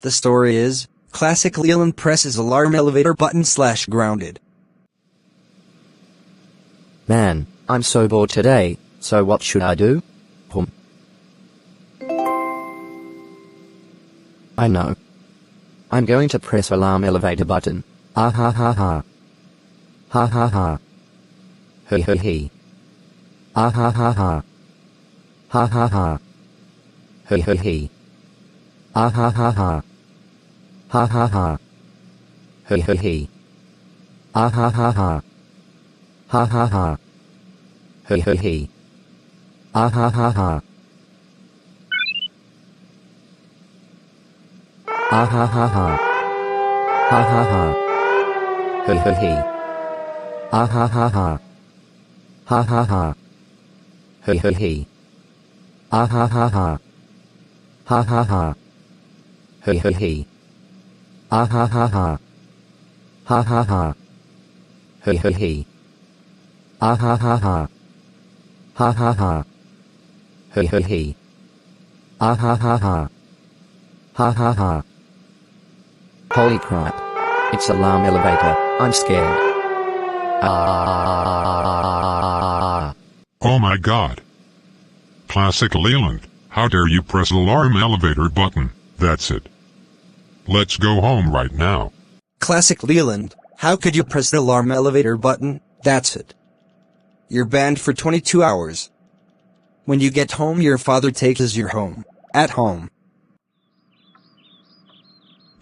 The story is, classic Leland presses alarm elevator button / grounded. Man, I'm so bored today, so what should I do? I know. I'm going to press alarm elevator button. Ah ha ha ha. Ha ha ha. He he he. Ah ha ha ha. Ha ha ha. He he he. Ah ha ha ha. Ha ha ha. He he he. Ah ha ha ha. Ha ha ha. He he he. Ah ha ha ha. Ah ha ha ha. Ha ha ha. He he he. Ah ha ha ha. Ha ha ha. He he he. Ah ha ha ha. Ha ha ha. He he he. Ah ha ha ha. Ha ha ha. He he he. Ah ha ha ha. Ha ha ha. He he he. Ah ha ha ha. Ha ha ha. Holy crap. It's alarm elevator, I'm scared. Oh my god. Classic Leland, how dare you press alarm elevator button, that's it. Let's go home right now. Classic Leland, how could you press the alarm elevator button, that's it. You're banned for 22 hours. When you get home your father takes you home, at home.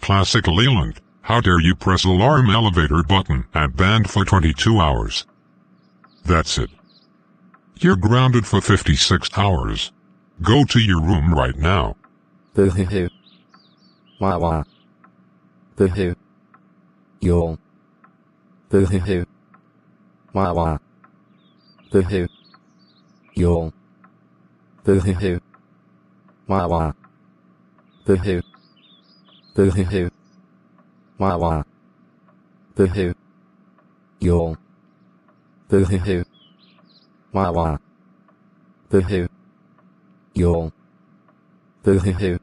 Classic Leland, how dare you press alarm elevator button and banned for 22 hours. That's it. You're grounded for 56 hours. Go to your room right now. Boo-hoo-hoo. Wah-wah. Boo-hoo. Yawl. Boo-hoo-hoo. Wah-wah. Boo-hoo. Yawl. Boo-hoo-hoo. Wah-wah. Boo-hoo. Boo-hoo-hoo. Wah-wah. Boo-hoo. Yawl. Boo-hoo-hoo. Wah-wah. Boo-hoo. Yawl. Boo-hoo-hoo.